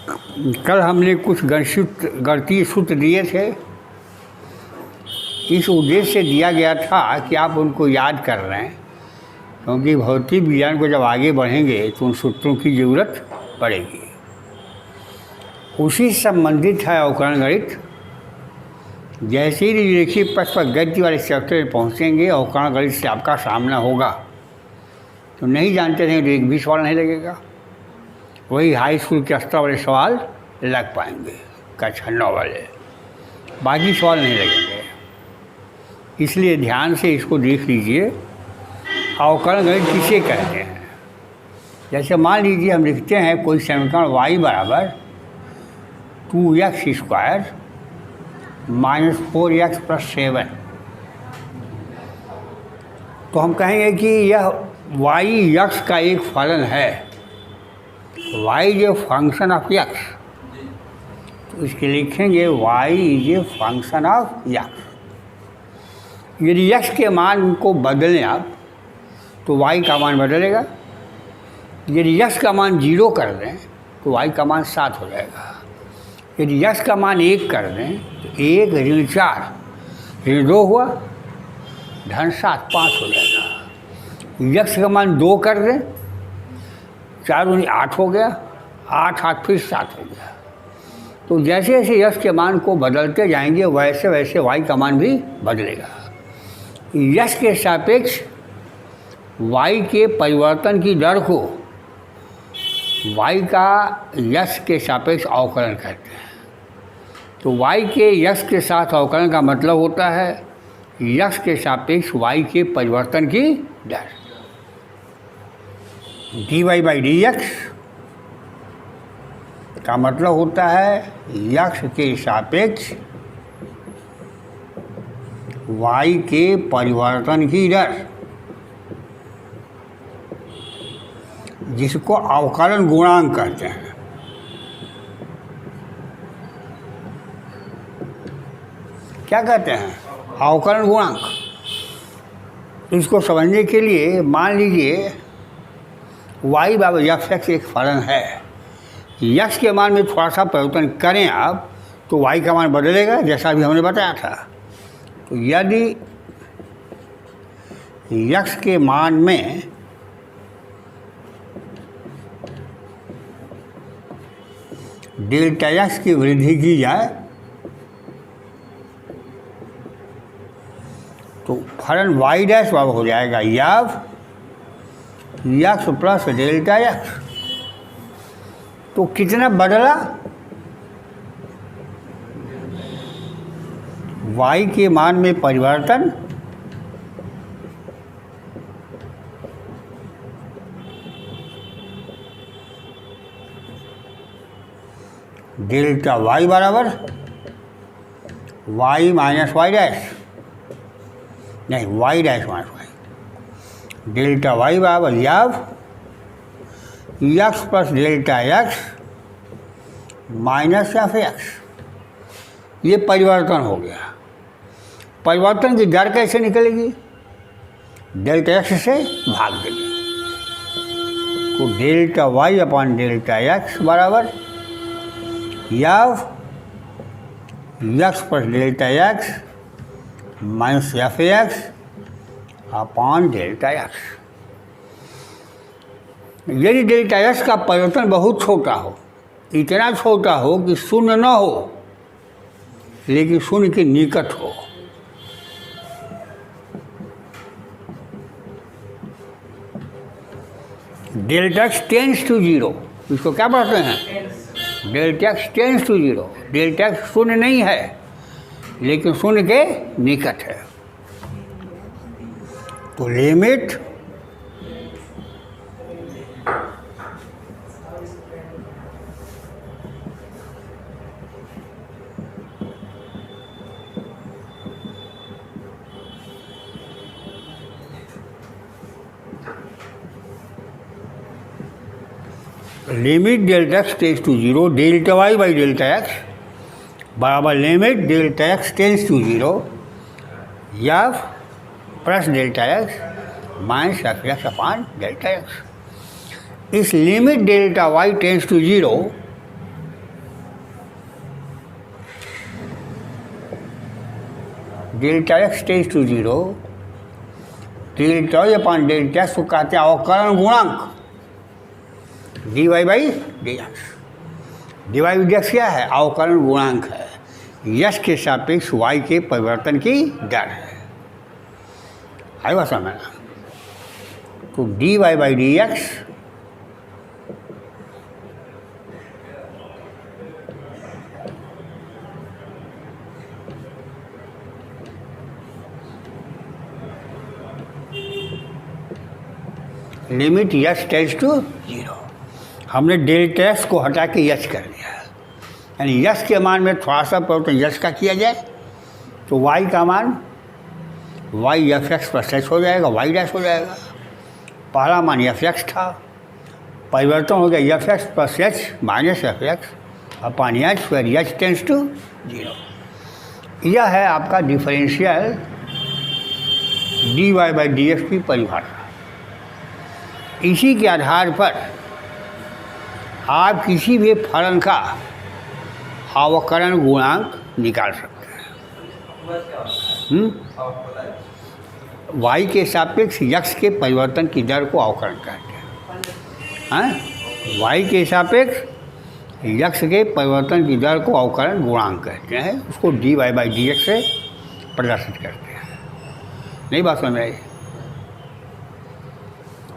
कल हमने कुछ गणितीय सूत्र दिए थे। इस उद्देश्य से दिया गया था कि आप उनको याद कर रहे हैं, क्योंकि भौतिक विज्ञान को जब आगे बढ़ेंगे तो उन सूत्रों की ज़रूरत पड़ेगी। उसी से संबंधित है अवकलन गणित। जैसे ही रेखीय पथ पर गति वाले चैप्टर में पहुँचेंगे, अवकलन गणित से आपका सामना होगा। तो नहीं जानते थे तो एक भी सवाल नहीं लगेगा। वही हाई स्कूल के स्तर वाले सवाल लग पाएंगे, कक्षा 9 वाले, बाकी सवाल नहीं लगेंगे। इसलिए ध्यान से इसको देख लीजिए। अवकलन गणित किसे कहते हैं? जैसे मान लीजिए हम लिखते हैं कोई समीकरण y बराबर 2x² - 4x + 7, तो हम कहेंगे कि यह y x का एक फलन है। y is a function of x, तो इसके लिखेंगे y is a function of x। यदि x के मान को बदलें आप तो y का मान बदलेगा। यदि x का मान 0 कर दें तो y का मान 7 हो जाएगा। यदि x का मान 1 कर दें तो 1 ऋण 4 ऋण 2 हुआ, धन 7 5 हो जाएगा। x का मान 2 कर दें, 4 दूनी 8 हो गया, 8 8 फिर 7 हो गया। तो जैसे जैसे x के मान को बदलते जाएंगे वैसे वैसे y का मान भी बदलेगा। x के सापेक्ष y के परिवर्तन की दर को y का x के सापेक्ष अवकलन कहते हैं। तो y के x के साथ अवकलन का मतलब होता है x के सापेक्ष y के परिवर्तन की दर। dy/dx का मतलब होता है x के सापेक्ष y के परिवर्तन की दर, जिसको अवकलन गुणांक कहते हैं। क्या कहते हैं? अवकलन गुणांक। इसको समझने के लिए मान लीजिए y बराबर f(x) एक फलन है। x के मान में थोड़ा सा परिवर्तन करें आप तो y का मान बदलेगा, जैसा भी हमने बताया था। तो यदि x के मान में डेल्टा x की वृद्धि की जाए तो फलन y डैश बराबर हो जाएगा x प्लस डेल्टा x। तो कितना बदला? y के मान में परिवर्तन डेल्टा y बराबर y माइनस y डैश, नहीं y dash minus y, delta y बराबर x plus delta x minus f(x). ये परिवर्तन हो गया। परिवर्तन की दर कैसे निकलेगी? डेल्टा x से भाग देंगे। तो डेल्टा y/डेल्टा x बराबर x plus delta x minus f(x) upon delta x। यदि डेल्टा x का परिवर्तन बहुत छोटा हो, इतना छोटा हो कि शून्य न हो लेकिन शून्य के निकट हो, डेल्टा x टेंस टू 0, इसको क्या पढ़ते हैं? Delta x tends to 0। Delta x शून्य नहीं है लेकिन शून्य के निकट है। तो limit limit delta x tends to 0 delta y/डेल्टा x बराबर limit delta x tends to 0 f plus delta x minus f(x) upon delta x। इस limit delta y tends to 0 delta x tends to 0, delta upon delta x को कहते हैं अवकलन गुणांक dy by dx। dy by dx क्या है? अवकलन गुणांक है, यश के सापेक्ष y के परिवर्तन की दर है। आई बात समझ? तो dy बाई dx लिमिट यश टेंस टू 0। हमने डेल्टा एक्स को हटा के यश कर दिया, यानी यश के मान में थोड़ा सा परिवर्तन यश का किया जाए तो y का मान y F X plus H हो जाएगा, y डैश हो जाएगा। पहला मान एफ एक्स था, परिवर्तन हो गया F X plus H minus F x upon H, फिर एच टेंस टू 0। यह है आपका differential dy by D x की परिभाषा। इसी के आधार पर आप किसी भी फलन का अवकलन गुणांक निकाल सकते हैं। y के सापेक्ष x के परिवर्तन की दर को अवकलन कहते हैं। y के सापेक्ष x के परिवर्तन की दर को अवकलन गुणांक कहते हैं, उसको dy बाई dx से प्रदर्शित करते हैं। नहीं बात समझ आई?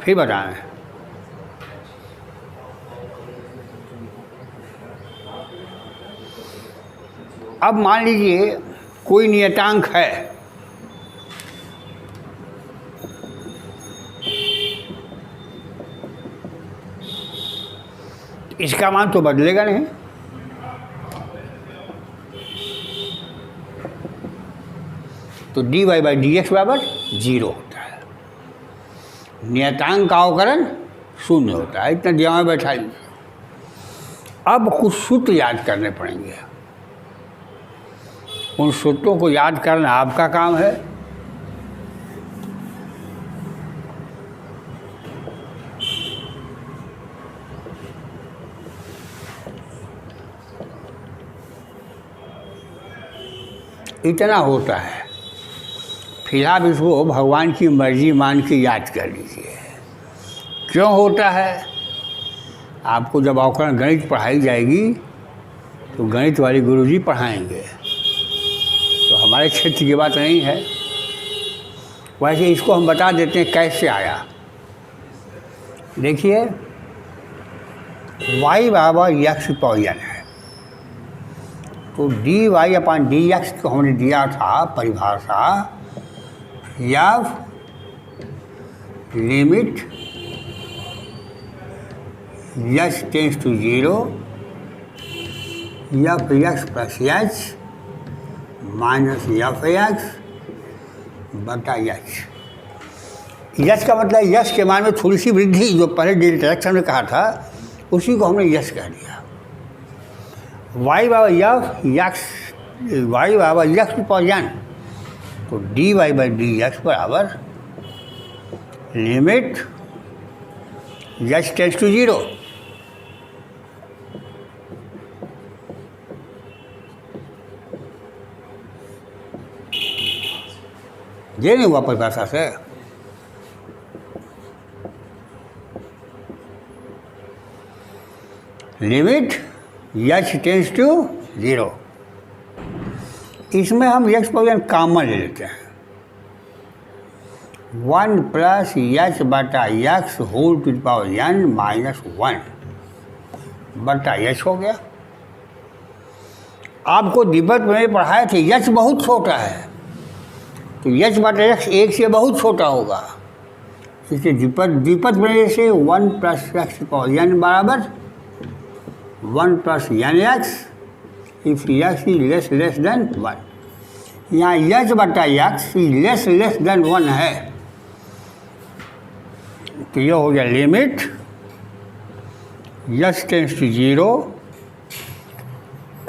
फिर बताएं। अब मान लीजिए कोई नियतांक है, इसका मान तो बदलेगा नहीं, तो dy बाई dx बराबर 0 होता है। नियतांक का अवकलन 0 होता है। इतना दिमाग में बैठा लीजिए। अब कुछ सूत्र याद करने पड़ेंगे, उन सूत्रों को याद करना आपका काम है। इतना होता है, फिलहाल इसको भगवान की मर्जी मान के याद कर लीजिए। क्यों होता है? आपको जब अवकलन गणित पढ़ाई जाएगी तो गणित वाले गुरुजी पढ़ाएंगे, तो हमारे क्षेत्र की बात नहीं है। वैसे इसको हम बता देते हैं कैसे आया। देखिए y बराबर x पर n है, तो dy अपॉन dx को हमने दिया था परिभाषा या limit x tends to 0 F X plus H minus F X बटा एच। यश का मतलब यश के मान में थोड़ी सी वृद्धि, जो पहले डेल्टा एक्स हमने कहा था उसी को हमने यश कह दिया। y बराबर x पर n, तो dy बाई dx बराबर लिमिट x टेंस टू 0 ये नहीं हुआ परिभाषा से। लिमिट x टेंस टू 0, इसमें हम x पर कॉमन ले लेते हैं। 1 प्लस एच बटा X whole to the power n minus 1 बटा एच हो गया। आपको द्विपद में पढ़ाए थे एच बहुत छोटा है, तो एच बटा एक्स 1 से बहुत छोटा होगा, इसलिए द्विपद में से 1 प्लस एक्स पावर n बराबर 1 plus N X if X is less than 1। यहाँ एच बटा एक्स लेस देन 1 है, तो यह हो गया limit X tends to 0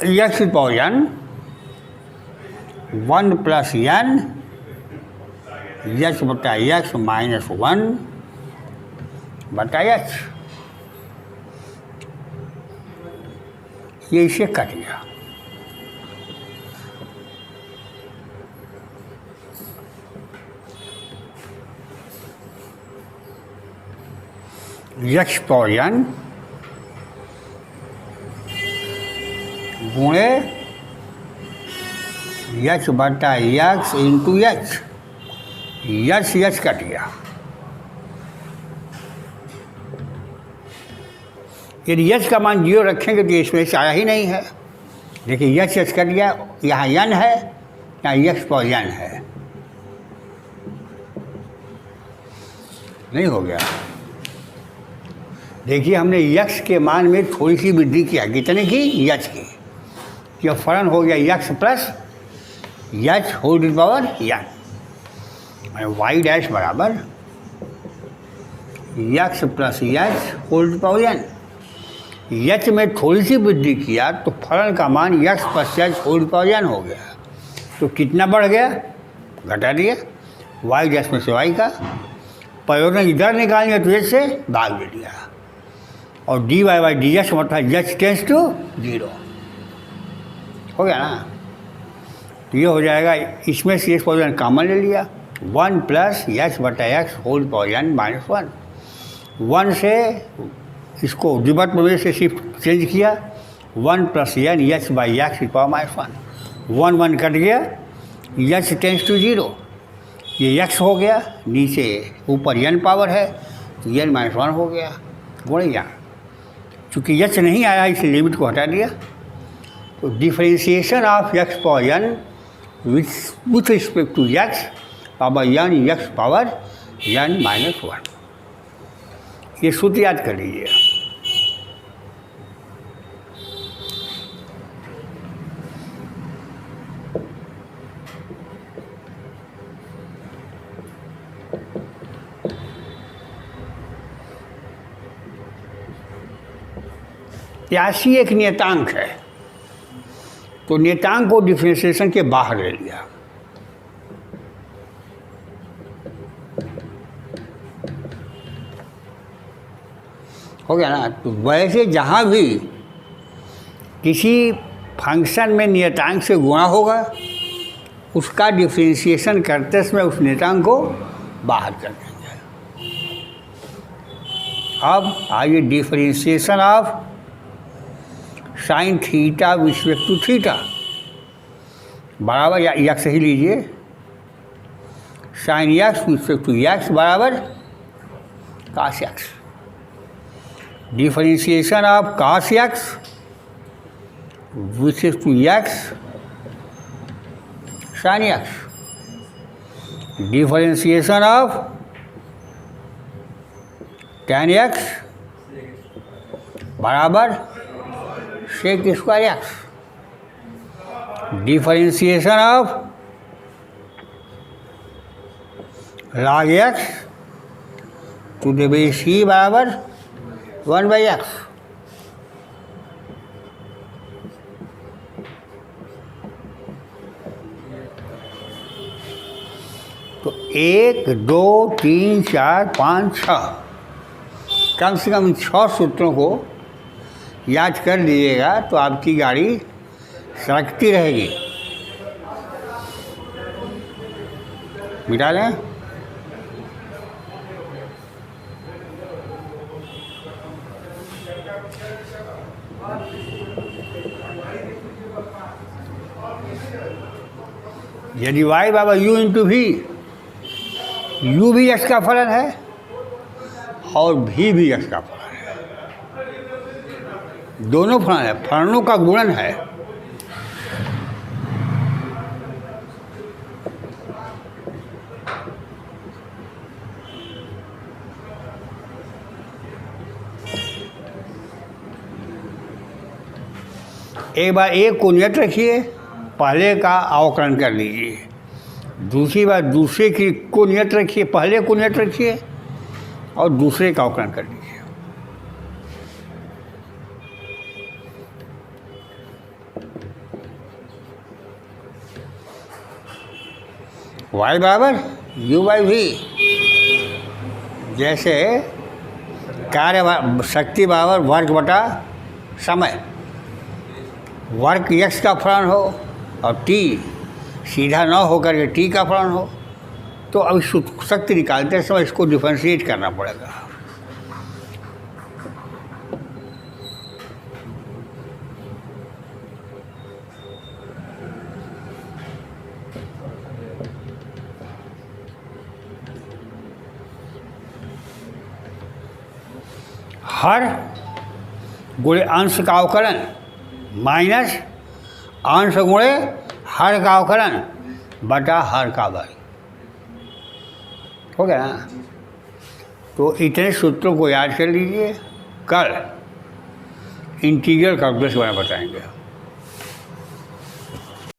X power n 1 plus n H बटा एक्स माइनस 1 बटा एच। ये इसे कट गया। यक्स पावर एन गुणे यक्स बटा X into X, X X cut गया। यदि यक्स का मान 0 रखेंगे तो इसमें से आया ही नहीं है। देखिए यक्स यक्स कट गया, यहाँ n है, यहाँ यक्स पावर n है, नहीं हो गया। देखिए हमने यक्स के मान में थोड़ी सी वृद्धि किया, कितने की? यक्स की। यह फलन हो गया x plus x whole to power n, y dash बराबर x plus x whole to power n। X में थोड़ी सी वृद्धि किया तो फलन का मान x plus x whole to power n हो गया। तो कितना बढ़ गया? घटा दिया, वाई डैश में से वाई का परिवर्तन इधर निकालेंगे तो एच से भाग दे दिया, और D Y by D X मतलब एच टेंस टू 0 हो गया ना। तो ये हो जाएगा, इसमें से एक्स पावर n कॉमन ले लिया, 1 प्लस एक्स बटा X whole power n minus 1। 1 से इसको डिबट में से शिफ्ट चेंज किया, 1 plus n x by x power minus 1, 1 1 cut गया, एच टेंस टू 0, ये x हो गया, नीचे ऊपर n पावर है तो n माइनस 1 हो गया गुणे यहाँ। चूँकि h नहीं आया इसलिए लिमिट को हटा दिया। तो differentiation of x power n with respect to x power n x power n minus 1, ये सूत्र याद कर लीजिए। राशि एक नियतांक है, तो नियतांक को डिफरेंशिएशन के बाहर ले लिया। हो गया ना। तो वैसे जहाँ भी किसी फंक्शन में नियतांक से गुणा होगा उसका डिफरेंशिएशन करते समय उस नियतांक को बाहर कर देंगे। अब आइए differentiation of sine theta with respect to theta बराबर, या यक्स ही लीजिए, sine x with respect to x बराबर cos x. Differentiation of cos x with respect to x sine x. Differentiation of tan x बराबर sec square x. Differentiation of log x to the base c बराबर 1 by x. तो 1 2 3 4 5 6 कम से कम 6 सूत्रों को याद कर लीजिएगा तो आपकी गाड़ी सड़कती रहेगी। मिटा लें। यदि y बराबर u इंटू भी, u भी x का फलन है और v भी x का फलन है, दोनों फलन है, फलनों का गुणन है। एक बार एक को नियत रखिए, पहले का अवकलन कर लीजिए। दूसरी बार दूसरे की को नियत रखिए, पहले को नियत रखिए और दूसरे का अवकलन कर लीजिए। y बराबर u बाई वी, जैसे कार्य शक्ति बराबर वर्ग बटा समय, वर्ग x का फलन हो और t सीधा न होकर के t का फलन हो, तो अब शक्ति निकालते समय इसको डिफरेंशिएट करना पड़ेगा। हर गुणे अंश का अवकलन माइनस अंश गुणे हर का अवकलन बटा हर का वर्ग। हो गया ना। तो इतने सूत्रों को याद कर लीजिए, कल इंटीग्रल कैलकुलस के बारे में बताएंगे।